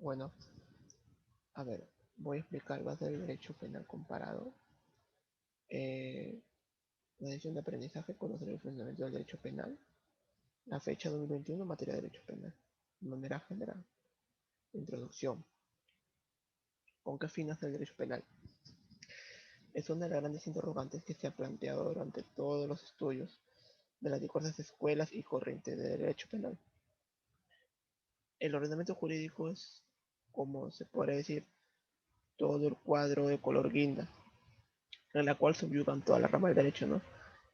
Bueno, a ver, voy a explicar, va a ser el derecho penal comparado. Eh, la decisión de aprendizaje, conocer el fundamento del derecho penal. La fecha 2021, materia de derecho penal. De manera general. Introducción. ¿Con qué fin hace el derecho penal? Es una de las grandes interrogantes que se ha planteado durante todos los estudios de las diversas escuelas y corrientes de derecho penal. El ordenamiento jurídico es, como se puede decir, todo el cuadro de color guinda, en la cual subyugan toda la rama del derecho, ¿no?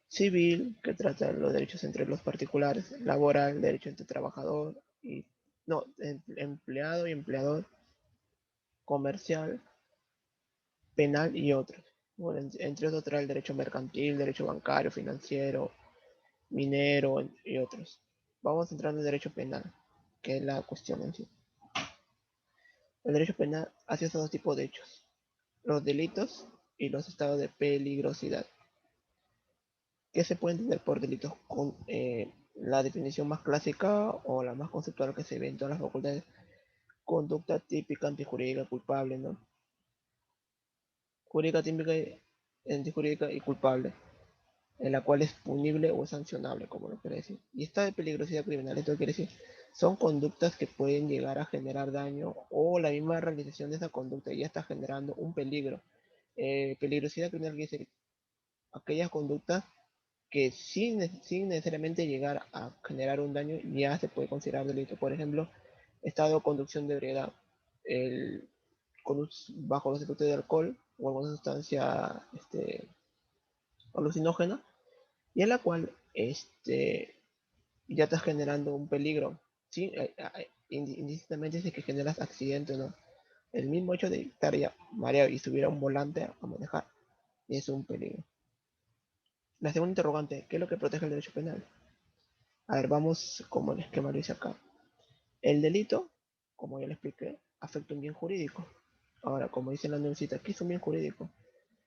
Civil, que trata los derechos entre los particulares, laboral, derecho entre trabajador y no, empleado y empleador, comercial, penal y otros. Bueno, entre otros el derecho mercantil, derecho bancario, financiero, minero y otros. Vamos entrando en el derecho penal, que es la cuestión en sí. El derecho penal hace esos dos tipos de hechos, los delitos y los estados de peligrosidad. ¿Qué se puede entender por delitos? Con la definición más clásica o la más conceptual que se ve en todas las facultades, conducta típica antijurídica culpable, ¿no? Jurídica típica antijurídica y culpable, en la cual es punible o sancionable, como lo quiere decir. Y esta de peligrosidad criminal, esto quiere decir, son conductas que pueden llegar a generar daño o la misma realización de esa conducta ya está generando un peligro. Peligrosidad criminal quiere decir aquellas conductas que sin necesariamente llegar a generar un daño ya se puede considerar delito. Por ejemplo, estado de conducción de ebriedad, el, bajo los efectos de alcohol o alguna sustancia alucinógena, y en la cual ya estás generando un peligro. ¿Sí? Indistintamente si que generas accidente o no. El mismo hecho de estar ya mareado y subir a un volante a manejar es un peligro. La segunda interrogante, ¿qué es lo que protege el derecho penal? A ver, vamos como el esquema lo dice acá. El delito, como ya le expliqué, afecta un bien jurídico. Ahora, como dice la universidad, ¿qué es un bien jurídico?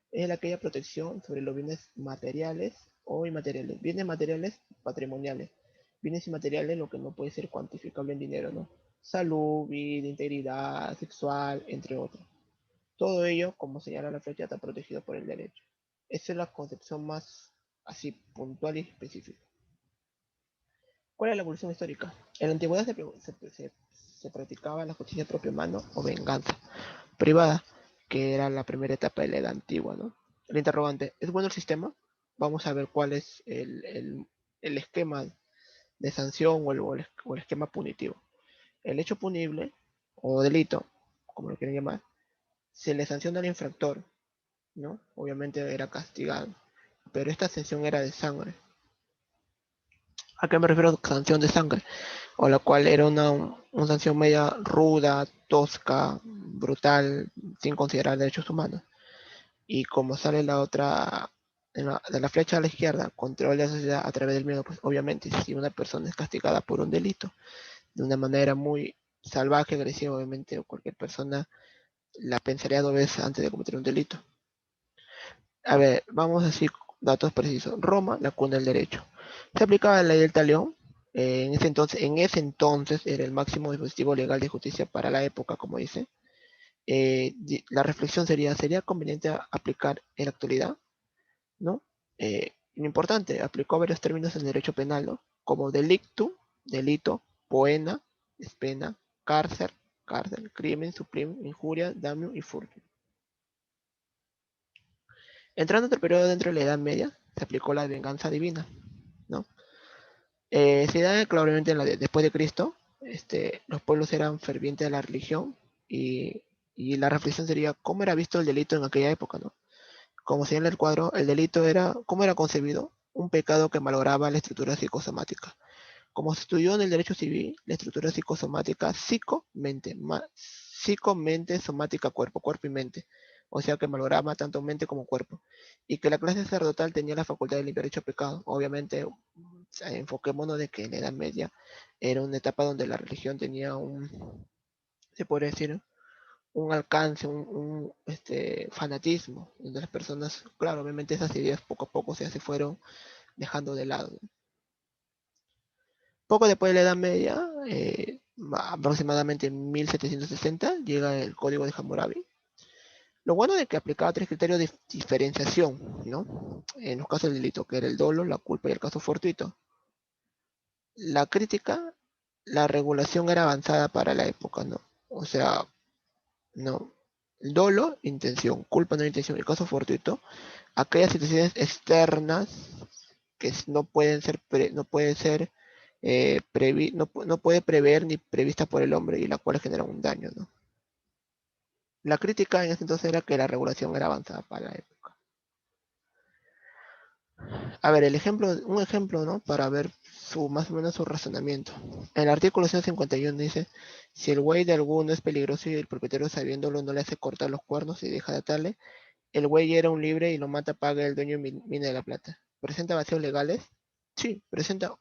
Es aquella protección sobre los bienes materiales o inmateriales. Bienes materiales, patrimoniales. Bienes inmateriales, lo que no puede ser cuantificable en dinero, ¿no? Salud, vida, integridad, sexual, entre otros. Todo ello, como señala la fecha, está protegido por el derecho. Esa es la concepción más así puntual y específica. ¿Cuál es la evolución histórica? En la antigüedad se practicaba la justicia propia mano o venganza privada, que era la primera etapa de la edad antigua, ¿no? El interrogante, ¿es bueno el sistema? Vamos a ver cuál es el esquema de sanción o el esquema punitivo. El hecho punible o delito, como lo quieren llamar, se le sanciona al infractor, ¿no? Obviamente era castigado, pero esta sanción era de sangre. ¿A qué me refiero a sanción de sangre? O la cual era una sanción media ruda, tosca, brutal, sin considerar derechos humanos. Y como sale la otra, de la flecha a la izquierda, control de la sociedad a través del miedo, pues obviamente si una persona es castigada por un delito de una manera muy salvaje, agresiva, obviamente cualquier persona la pensaría dos veces antes de cometer un delito. A ver, vamos a decir datos precisos. Roma, la cuna del derecho. Se aplicaba la ley del talión. En ese entonces era el máximo dispositivo legal de justicia para la época, como dice. La reflexión ¿sería conveniente aplicar en la actualidad? ¿No? Importante, aplicó varios términos en derecho penal, ¿no? Como delicto, delito, poena, es pena, cárcel, crimen, supremo, injuria, daño y furto. Entrando otro periodo dentro de la Edad Media, se aplicó la venganza divina, ¿no? Se da claramente después de Cristo, los pueblos eran fervientes de la religión y la reflexión sería cómo era visto el delito en aquella época, ¿no? Como señala el cuadro, el delito era, ¿cómo era concebido? Un pecado que malograba la estructura psicosomática. Como se estudió en el derecho civil, la estructura psicosomática, psico-mente, somática, cuerpo y mente. O sea que malograba tanto mente como cuerpo. Y que la clase sacerdotal tenía la facultad de limpiar dicho pecado. Obviamente, enfoquémonos de que en la Edad Media era una etapa donde la religión tenía se podría decir, un alcance, fanatismo, donde las personas, claro, obviamente esas ideas poco a poco se fueron dejando de lado. Poco después de la Edad Media, aproximadamente en 1760, llega el Código de Hammurabi. Lo bueno de que aplicaba tres criterios de diferenciación, ¿no? En los casos del delito, que era el dolo, la culpa y el caso fortuito. La crítica, la regulación era avanzada para la época, ¿no? O sea, no. El dolo, intención, culpa, no intención, el caso fortuito, aquellas situaciones externas que no pueden ser, no puede ser no puede prever ni prevista por el hombre y la cual genera un daño, ¿no? La crítica en ese entonces era que la regulación era avanzada para la época. A ver, un ejemplo, ¿no? Para ver más o menos su razonamiento. En el artículo 151 dice, si el buey de alguno es peligroso y el propietario sabiéndolo no le hace cortar los cuernos y deja de atarle, el güey era un libre y lo mata, paga el dueño mina de la plata. ¿Presenta vacíos legales? Sí, presenta.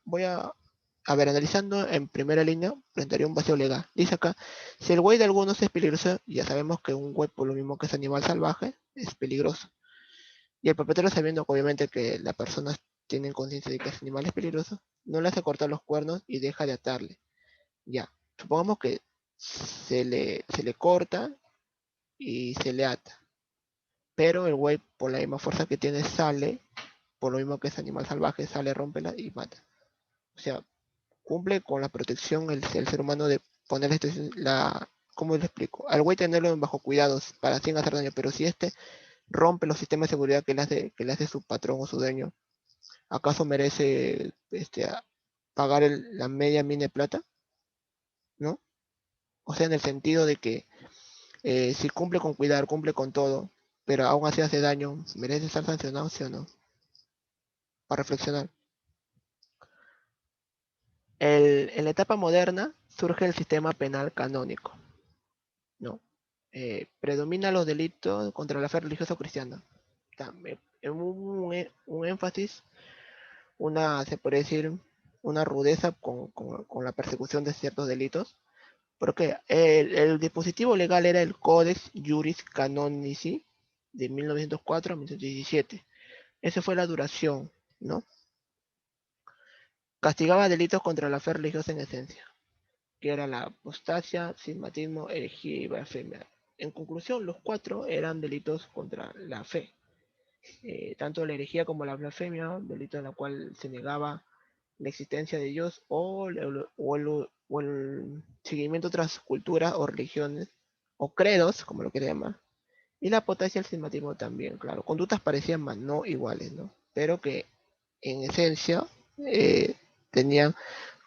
A ver, analizando en primera línea, presentaría un vacío legal. Dice acá, si el güey de algunos es peligroso, ya sabemos que un güey, por lo mismo que es animal salvaje, es peligroso. Y el propietario, sabiendo que obviamente que la persona tiene conciencia de que ese animal es peligroso, no le hace cortar los cuernos y deja de atarle. Ya, supongamos que se le corta y se le ata. Pero el güey, por la misma fuerza que tiene, sale, por lo mismo que es animal salvaje, sale, rómpela y mata. O sea, cumple con la protección el ser humano de ponerle ¿cómo le explico? Al güey tenerlo bajo cuidados para sin hacer daño, pero si este rompe los sistemas de seguridad que le hace su patrón o su dueño, ¿acaso merece pagar la media mina de plata? ¿No? O sea, en el sentido de que si cumple con cuidar, cumple con todo, pero aún así hace daño, ¿merece estar sancionado, sí o no? Para reflexionar. En la etapa moderna surge el sistema penal canónico, ¿no? Predomina los delitos contra la fe religiosa o cristiana. También, un énfasis, se puede decir, una rudeza con la persecución de ciertos delitos, porque el dispositivo legal era el Codex Juris Canonici de 1904 a 1917. Esa fue la duración, ¿no? Castigaba delitos contra la fe religiosa en esencia, que era la apostasia, cismatismo, herejía y blasfemia. En conclusión, los cuatro eran delitos contra la fe. Tanto la herejía como la blasfemia, delito en la cual se negaba la existencia de Dios o el seguimiento de otras culturas o religiones, o credos, como lo quiere llamar. Y la apostasia y el cismatismo también, claro. Conductas parecían más no iguales, ¿no? Pero que en esencia eh, tenían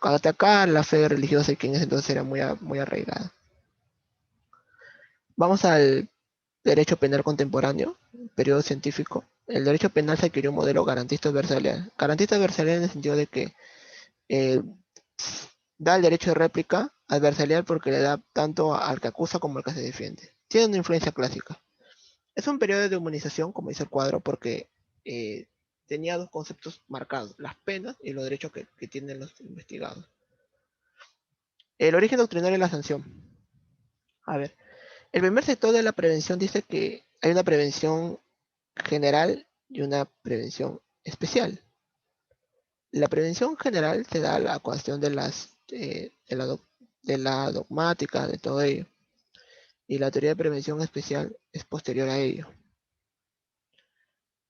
que atacar la fe religiosa y que en ese entonces era muy arraigada. Vamos al derecho penal contemporáneo, periodo científico. El derecho penal se adquirió un modelo garantista adversarial. Garantista adversarial en el sentido de que eh, da el derecho de réplica adversarial porque le da tanto al que acusa como al que se defiende. Tiene una influencia clásica. Es un periodo de humanización, como dice el cuadro, porque eh, tenía dos conceptos marcados, las penas y los derechos que tienen los investigados. El origen doctrinario de la sanción. A ver, el primer sector de la prevención dice que hay una prevención general y una prevención especial. La prevención general se da a la cuestión de la dogmática, de todo ello, y la teoría de prevención especial es posterior a ello.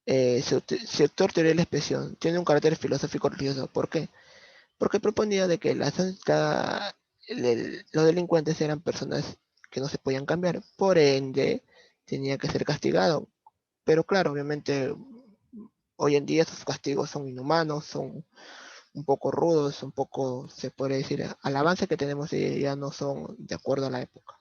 Sector teoría de la expresión tiene un carácter filosófico religioso. ¿Por qué? Porque proponía de que los delincuentes eran personas que no se podían cambiar, por ende tenía que ser castigado. Pero claro, obviamente hoy en día esos castigos son inhumanos, son un poco rudos, un poco, se puede decir, al avance que tenemos ya no son de acuerdo a la época.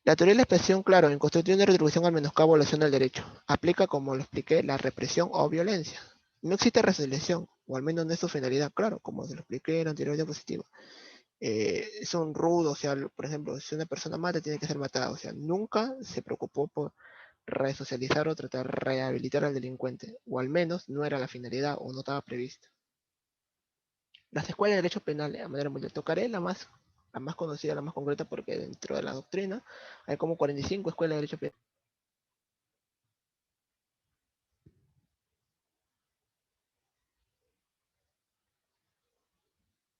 La teoría de la expresión, claro, en constitución de retribución al menoscabo o violación del derecho, aplica, como lo expliqué, la represión o violencia. No existe resolución, o al menos no es su finalidad, claro, como se lo expliqué en la anterior diapositiva. Son rudos, o sea, por ejemplo, si una persona mata, tiene que ser matada, o sea, nunca se preocupó por resocializar o tratar de rehabilitar al delincuente, o al menos no era la finalidad o no estaba prevista. Las escuelas de derecho penal, de manera mundial, tocaré la más conocida, la más concreta, porque dentro de la doctrina hay como 45 escuelas de derecho penal.